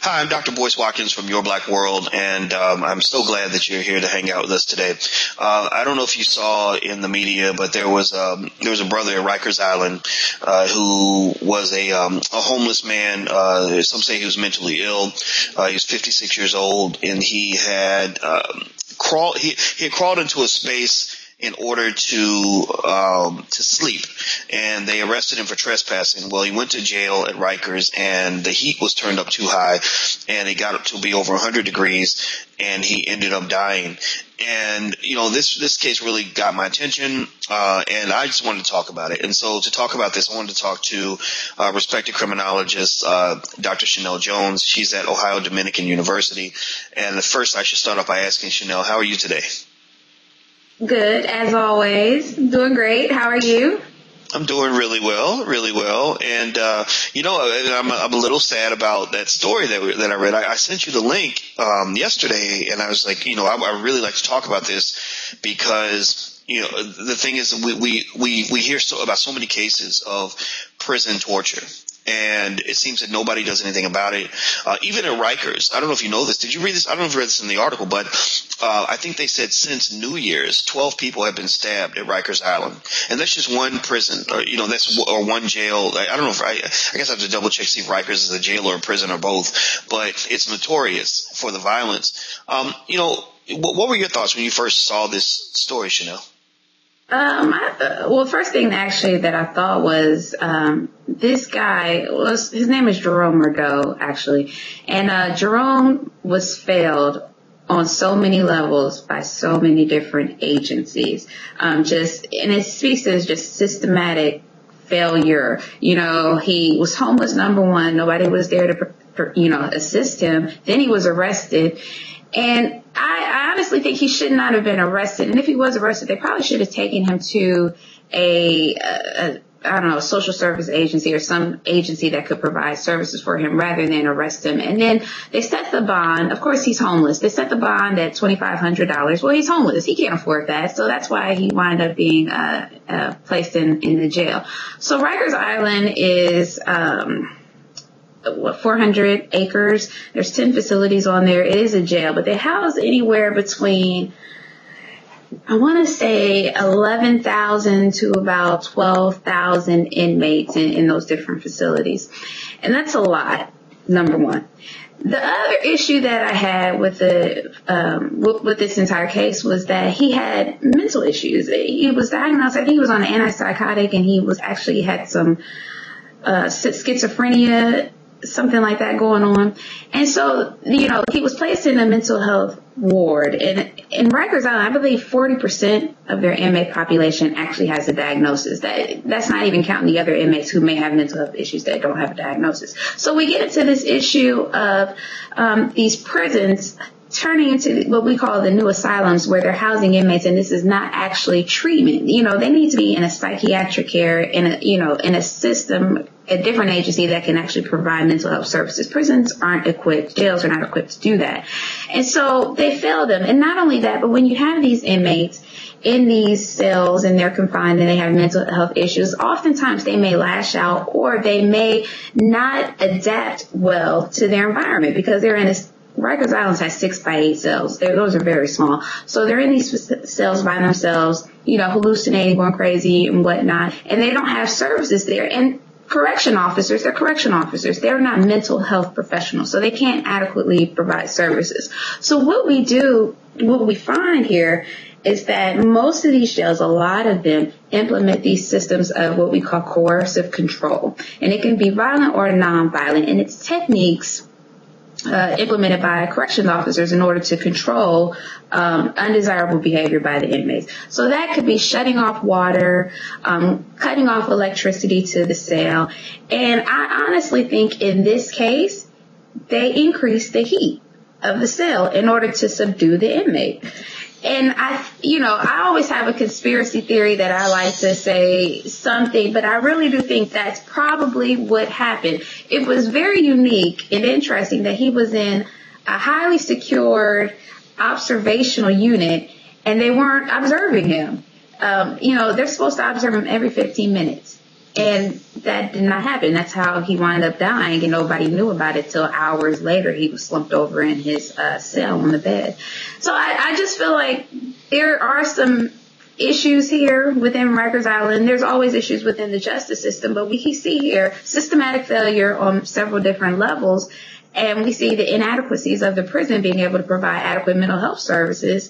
Hi, I'm Dr. Boyce Watkins from Your Black World, and I'm so glad that you're here to hang out with us today. I don't know if you saw in the media, but there was a brother at Rikers Island who was a homeless man. Some say he was mentally ill. He was 56 years old, and he had crawled into a space in order to sleep, and they arrested him for trespassing. Well, he went to jail at Rikers, and the heat was turned up too high, and it got up to be over 100 degrees, and he ended up dying. And, you know, this case really got my attention, and I just wanted to talk about it. And so to talk about this, I wanted to talk to respected criminologist, Dr. Chenelle Jones. She's at Ohio Dominican University. And first, I should start off by asking Chenelle, how are you today? Good, as always. Doing great. How are you? I'm doing really well. And, I'm a little sad about that story that I read. I sent you the link, yesterday, and I was like, I really like to talk about this because, the thing is we hear about so many cases of prison torture. And it seems that nobody does anything about it. Even at Rikers, I don't know if you know this. Did you read this? I don't know if you read this in the article, but I think they said since New Year's, 12 people have been stabbed at Rikers Island. And that's just one prison, or one jail. I don't know if I guess I have to double check, see if Rikers is a jail or a prison or both. But it's notorious for the violence. What were your thoughts when you first saw this story, Chenelle? First thing actually that I thought was, this guy his name is Jerome Murdo, actually. And, Jerome was failed on so many levels by so many different agencies. And it speaks to just systematic failure. He was homeless, number one. Nobody was there to, assist him. Then he was arrested. And I honestly think he should not have been arrested. And if he was arrested, they probably should have taken him to a social service agency or some agency that could provide services for him rather than arrest him. And then they set the bond. Of course, he's homeless. They set the bond at $2,500. Well, he's homeless. He can't afford that. So that's why he wound up being placed in the jail. So Rikers Island is 400 acres. There's 10 facilities on there. It is a jail, but they house anywhere between, I want to say 11,000 to about 12,000 inmates in those different facilities. And that's a lot, number one. The other issue that I had with with this entire case was that he had mental issues. He was diagnosed, I think he was on an antipsychotic, and he had some schizophrenia, something like that going on. And so, he was placed in a mental health ward. And in Rikers Island, I believe 40% of their inmate population actually has a diagnosis. That's not even counting the other inmates who may have mental health issues that don't have a diagnosis. So we get into this issue of these prisons turning into what we call the new asylums, where they're housing inmates, and this is not actually treatment. They need to be in a psychiatric care, in a system, a different agency that can actually provide mental health services. Prisons aren't equipped, jails are not equipped to do that. And so they fail them. And not only that, but when you have these inmates in these cells and they're confined and they have mental health issues, oftentimes they may lash out or they may not adapt well to their environment because they're in Rikers Island has 6x8 cells. Those are very small. So they're in these cells by themselves, hallucinating, going crazy and whatnot. And they don't have services there. And correction officers, they're not mental health professionals. So they can't adequately provide services. So what we find here is that most of these jails, a lot of them implement these systems of what we call coercive control. And it can be violent or nonviolent. And it's techniques implemented by corrections officers in order to control undesirable behavior by the inmates. So that could be shutting off water, cutting off electricity to the cell. And I honestly think in this case, they increased the heat of the cell in order to subdue the inmate. And I always have a conspiracy theory that I like to say something, but I really do think that's probably what happened. It was very unique and interesting that he was in a highly secured observational unit and they weren't observing him. They're supposed to observe him every 15 minutes. And that did not happen. That's how he wound up dying, and nobody knew about it till hours later. He was slumped over in his cell on the bed. So I just feel like there are some issues here within Rikers Island. There's always issues within the justice system, but we see here systematic failure on several different levels. And we see the inadequacies of the prison being able to provide adequate mental health services.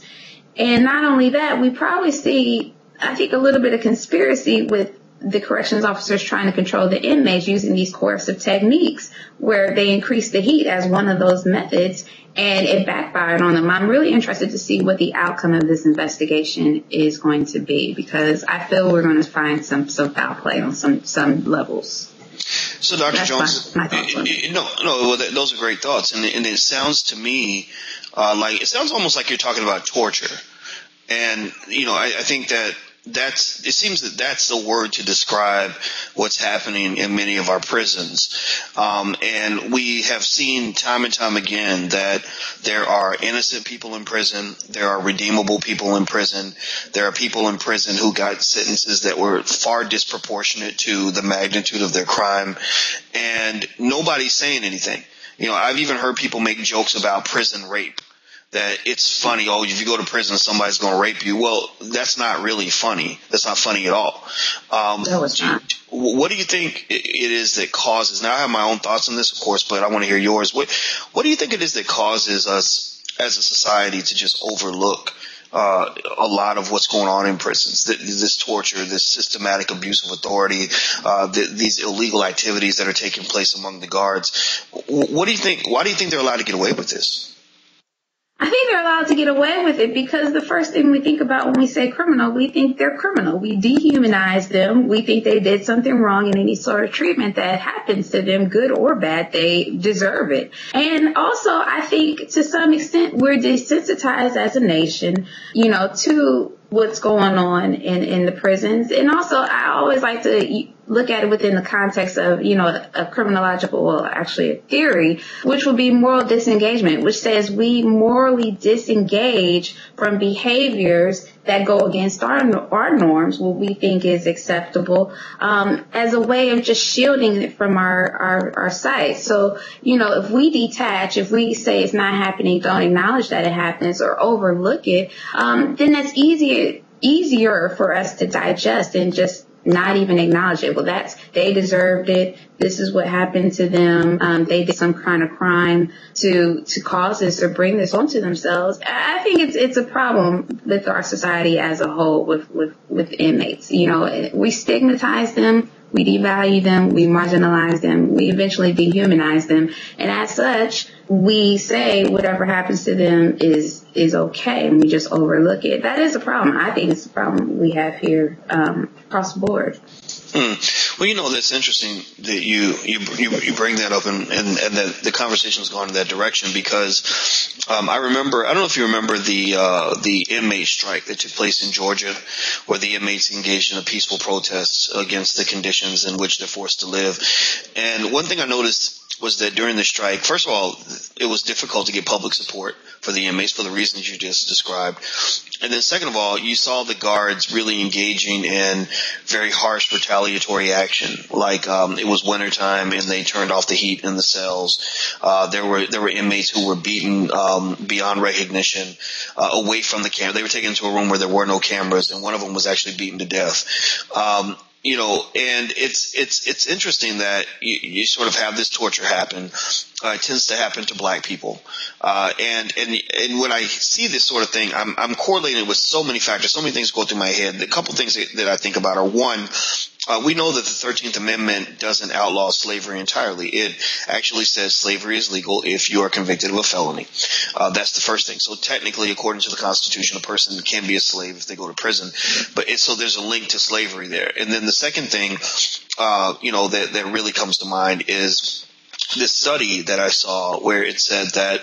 And not only that, we probably see, I think, a little bit of conspiracy with the corrections officers trying to control the inmates using these coercive techniques where they increase the heat as one of those methods, and it backfired on them. I'm really interested to see what the outcome of this investigation is going to be, because I feel we're going to find some foul play on some levels. So, Dr. That's Jones, my thoughts on it. well, those are great thoughts, and it sounds to me it sounds almost like you're talking about torture, and I think it seems that that's the word to describe what's happening in many of our prisons, and we have seen time and time again that there are innocent people in prison, there are redeemable people in prison, there are people in prison who got sentences that were far disproportionate to the magnitude of their crime, and nobody's saying anything. I've even heard people make jokes about prison rape, that it's funny. Oh, if you go to prison, somebody's going to rape you. Well, that's not really funny. That's not funny at all. No, it's not. What do you think it is that causes? Now, I have my own thoughts on this, of course, but I want to hear yours. What do you think it is that causes us as a society to just overlook a lot of what's going on in prisons? This torture, this systematic abuse of authority, these illegal activities that are taking place among the guards. What do you think? Why do you think they're allowed to get away with this? I think they're allowed to get away with it because the first thing we think about when we say criminal, we think they're criminal. We dehumanize them. We think they did something wrong, and any sort of treatment that happens to them, good or bad, they deserve it. And also, I think to some extent we're desensitized as a nation, to what's going on in the prisons. And also, I always like to look at it within the context of, a criminological, actually a theory, which would be moral disengagement, which says we morally disengage from behaviors that go against our norms, what we think is acceptable, as a way of just shielding it from our sight. So, if we detach, if we say it's not happening, don't acknowledge that it happens or overlook it, then that's easier for us to digest and just not even acknowledge it. Well, they deserved it. This is what happened to them. They did some kind of crime to cause this or bring this onto themselves. I think it's a problem with our society as a whole with inmates. We stigmatize them. We devalue them, we marginalize them, we eventually dehumanize them, and as such, we say whatever happens to them is okay, and we just overlook it. That is a problem. I think it's a problem we have here across the board. Well, that's interesting that you bring that up, and that the conversation has gone in that direction, because I don't know if you remember the inmate strike that took place in Georgia, where the inmates engaged in a peaceful protest against the conditions in which they're forced to live. And one thing I noticed was that during the strike, first of all, it was difficult to get public support for the inmates for the reasons you just described. And then second of all, you saw the guards really engaging in very harsh retaliatory action. Like, it was wintertime and they turned off the heat in the cells. There were inmates who were beaten, beyond recognition, away from the camera. They were taken into a room where there were no cameras, and one of them was actually beaten to death. And it's interesting that you sort of have this torture happen. It tends to happen to black people. And when I see this sort of thing, I'm correlating it with so many factors, so many things go through my head. The couple things that I think about are, one, we know that the 13th Amendment doesn't outlaw slavery entirely. It actually says slavery is legal if you are convicted of a felony. That's the first thing. So technically, according to the Constitution, a person can be a slave if they go to prison. So there's a link to slavery there. And then the second thing, that really comes to mind is this study that I saw where it said that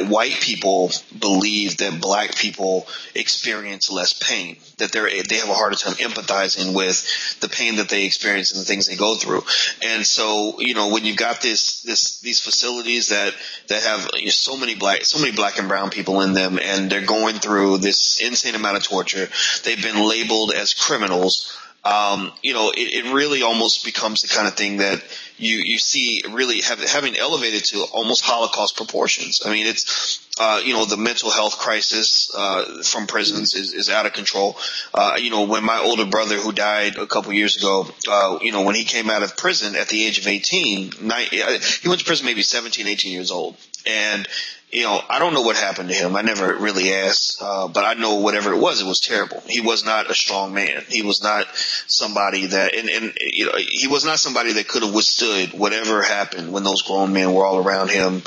white people believe that black people experience less pain, that they have a harder time empathizing with the pain that they experience and the things they go through. And so, when you got these facilities that have so many black and brown people in them, and they're going through this insane amount of torture, they've been labeled as criminals. it really almost becomes the kind of thing that you see really having elevated to almost Holocaust proportions. I mean, it's, the mental health crisis, from prisons is out of control. When my older brother, who died a couple years ago, when he came out of prison at the age of 18, he went to prison maybe 17, 18 years old. And, I don't know what happened to him. I never really asked, but I know whatever it was terrible. He was not a strong man. He was not somebody that, he was not somebody that could have withstood whatever happened when those grown men were all around him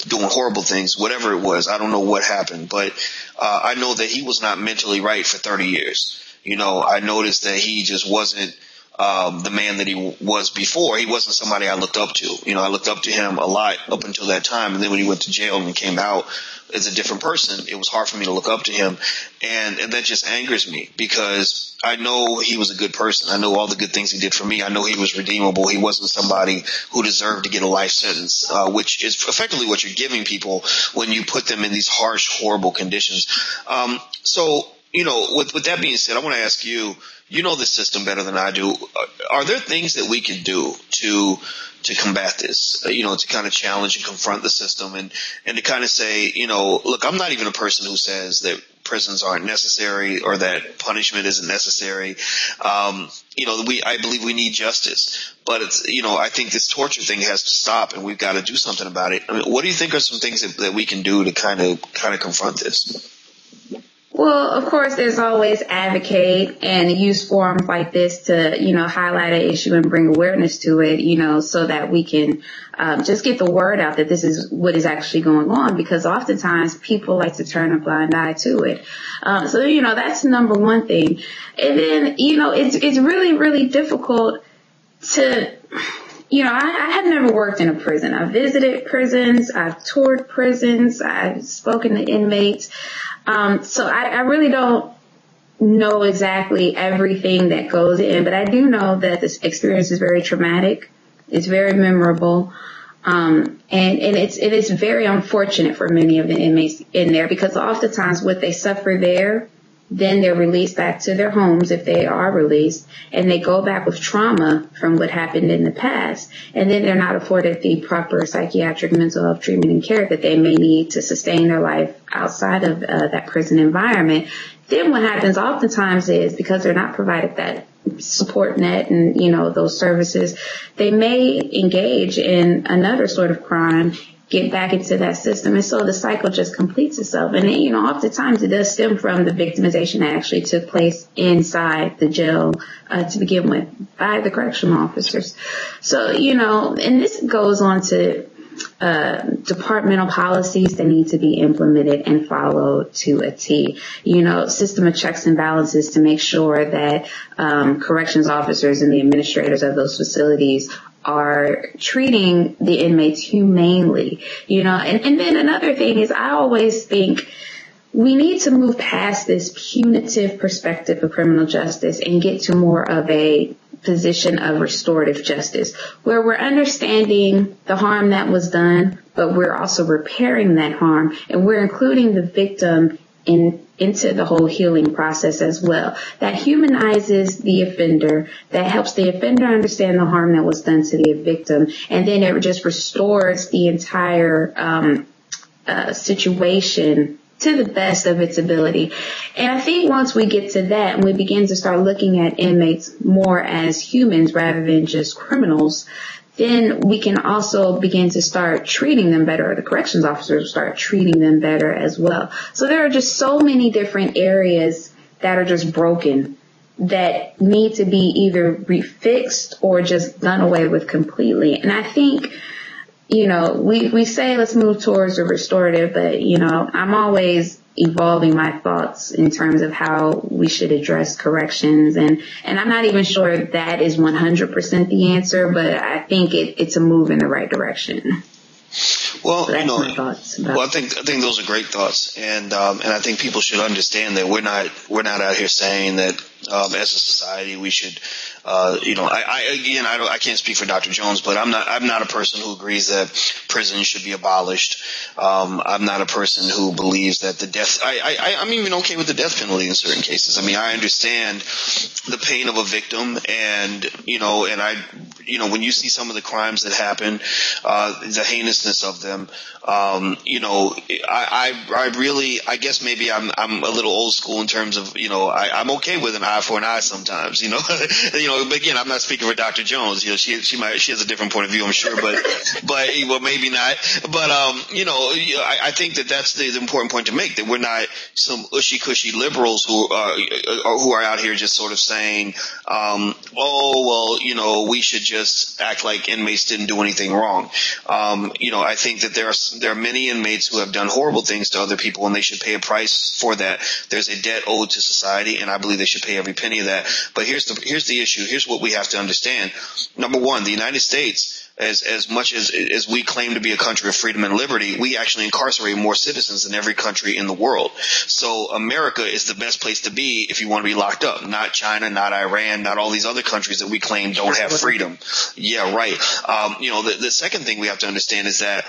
doing horrible things, whatever it was. I don't know what happened, but I know that he was not mentally right for 30 years. I noticed that he just wasn't the man that he was before. He wasn't somebody I looked up to. I looked up to him a lot up until that time. And then when he went to jail and came out as a different person, it was hard for me to look up to him. And that just angers me because I know he was a good person. I know all the good things he did for me. I know he was redeemable. He wasn't somebody who deserved to get a life sentence, which is effectively what you're giving people when you put them in these harsh, horrible conditions. With that being said, I want to ask you, you know the system better than I do. Are there things that we can do to combat this, to kind of challenge and confront the system and to kind of say, look, I'm not even a person who says that prisons aren't necessary or that punishment isn't necessary. I believe we need justice, but it's, I think this torture thing has to stop and we've got to do something about it. I mean, what do you think are some things that we can do to kind of confront this? Well, of course, there's always advocate and use forums like this to, highlight an issue and bring awareness to it, so that we can just get the word out that this is what is actually going on, because oftentimes people like to turn a blind eye to it. That's number one thing. And then, it's really, really difficult to, I have never worked in a prison. I've visited prisons. I've toured prisons. I've spoken to inmates. So I really don't know exactly everything that goes in, but I do know that this experience is very traumatic. It's very memorable. And it's very unfortunate for many of the inmates in there because oftentimes what they suffer there, then they're released back to their homes if they are released, and they go back with trauma from what happened in the past, and then they're not afforded the proper psychiatric mental health treatment and care that they may need to sustain their life outside of that prison environment. Then what happens oftentimes is because they're not provided that support net and, those services, they may engage in another sort of crime, get back into that system. And so the cycle just completes itself. And, oftentimes it does stem from the victimization that actually took place inside the jail to begin with by the correctional officers. So, and this goes on to departmental policies that need to be implemented and followed to a T. System of checks and balances to make sure that corrections officers and the administrators of those facilities are treating the inmates humanely, and then another thing is I always think we need to move past this punitive perspective of criminal justice and get to more of a position of restorative justice, where we're understanding the harm that was done, but we're also repairing that harm, and we're including the victim into the whole healing process as well. That humanizes the offender, that helps the offender understand the harm that was done to the victim, and then it just restores the entire situation to the best of its ability. And I think once we get to that and we begin to start looking at inmates more as humans rather than just criminals, then we can also begin to start treating them better. The corrections officers will start treating them better as well. So there are just so many different areas that are just broken that need to be either refixed or just done away with completely. And I think, we say let's move towards a restorative, but, I'm always evolving my thoughts in terms of how we should address corrections. And I'm not even sure that is 100% the answer, but I think it's a move in the right direction. Well, so that's my thoughts about I think those are great thoughts. And I think people should understand that we're not out here saying that, as a society, we should, I can't speak for Dr. Jones, but I'm not a person who agrees that prisons should be abolished. I'm not a person who believes that the death, I'm even okay with the death penalty in certain cases. I mean, I understand the pain of a victim, and when you see some of the crimes that happen, the heinousness of them, I guess maybe I'm a little old school in terms of, I'm okay with an eye for an eye sometimes, but again, I'm not speaking for Dr. Jones. She has a different point of view, I'm sure, but maybe not. But, I think that that's the important point to make, that we're not some ushy-cushy liberals who are out here just sort of saying, we should just act like inmates didn't do anything wrong. I think that there are many inmates who have done horrible things to other people, and they should pay a price for that. There's a debt owed to society, and I believe they should pay every penny of that. But here's the issue. Here's what we have to understand. Number one, the United States, as much as we claim to be a country of freedom and liberty, we actually incarcerate more citizens than every country in the world. So America is the best place to be if you want to be locked up. Not China, not Iran, not all these other countries that we claim don't have freedom. Yeah, right. The second thing we have to understand is that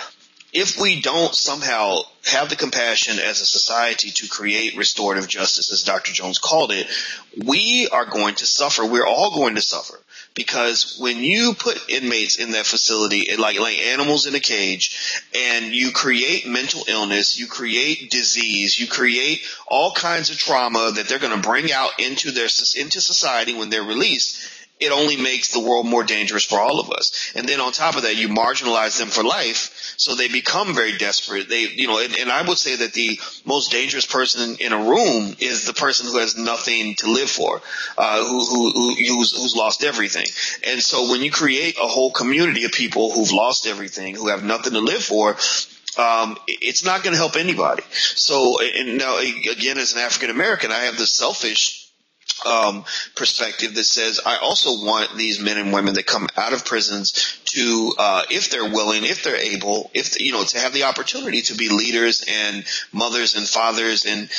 if we don't somehow have the compassion as a society to create restorative justice, as Dr. Jones called it, we are going to suffer. We're all going to suffer. Because when you put inmates in that facility, like animals in a cage, and you create mental illness, you create disease, you create all kinds of trauma that they're going to bring out into society when they're released, it only makes the world more dangerous for all of us. And then on top of that, you marginalize them for life, so they become very desperate. And I would say that the most dangerous person in a room is the person who has nothing to live for, who's lost everything. And so when you create a whole community of people who've lost everything, who have nothing to live for, it's not going to help anybody. So, and now again, as an African American, I have this selfish perspective that says I also want these men and women that come out of prisons to, if they're willing, if they're able, to have the opportunity to be leaders and mothers and fathers and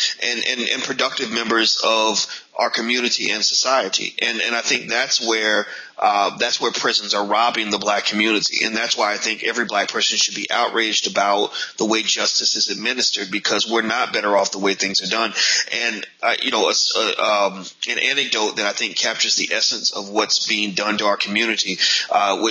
productive members of our community and society. And I think that's where prisons are robbing the black community. And that's why I think every black person should be outraged about the way justice is administered, because we're not better off the way things are done. And, an anecdote that I think captures the essence of what's being done to our community,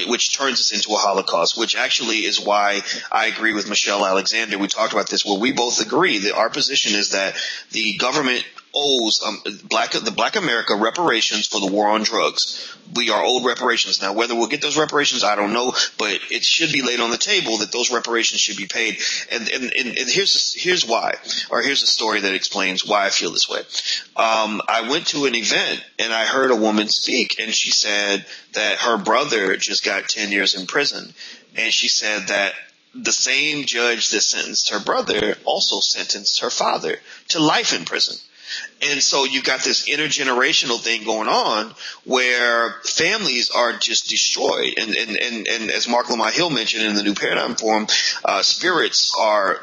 which turns us into a Holocaust, which actually is why I agree with Michelle Alexander. We talked about this, where we both agree that our position is that the government owes the Black America reparations for the war on drugs. We are owed reparations. Now, whether we'll get those reparations, I don't know, but it should be laid on the table that those reparations should be paid. And here's why, or here's a story that explains why I feel this way. I went to an event and I heard a woman speak, and she said that her brother just got 10 years in prison. And she said that the same judge that sentenced her brother also sentenced her father to life in prison. And so you got this intergenerational thing going on where families are just destroyed. And as Mark Lamont Hill mentioned in the New Paradigm Forum, spirits are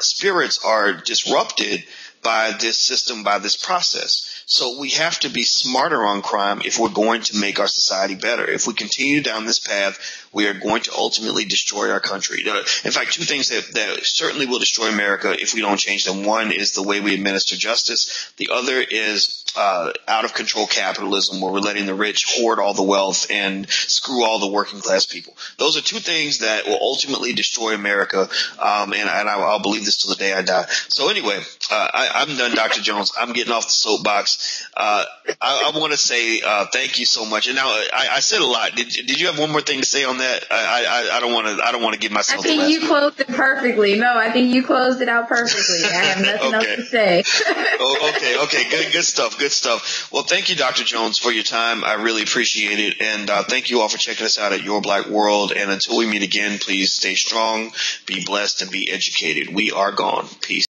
disrupted by this system, by this process. So we have to be smarter on crime if we're going to make our society better. If we continue down this path, we are going to ultimately destroy our country. In fact, two things that certainly will destroy America if we don't change them. One is the way we administer justice. The other is out of control capitalism, where we're letting the rich hoard all the wealth and screw all the working class people. Those are two things that will ultimately destroy America, and I'll believe this till the day I die. So anyway, I'm done, Dr. Jones. I'm getting off the soapbox. I want to say thank you so much. And now I said a lot. Did you have one more thing to say on that? I don't want to give myself. I think you closed it perfectly. No, I think you closed it out perfectly. I have nothing else to say. Okay. Good stuff. Well, thank you, Dr. Jones, for your time. I really appreciate it. And thank you all for checking us out at Your Black World. And until we meet again, please stay strong, be blessed, and be educated. We are gone. Peace.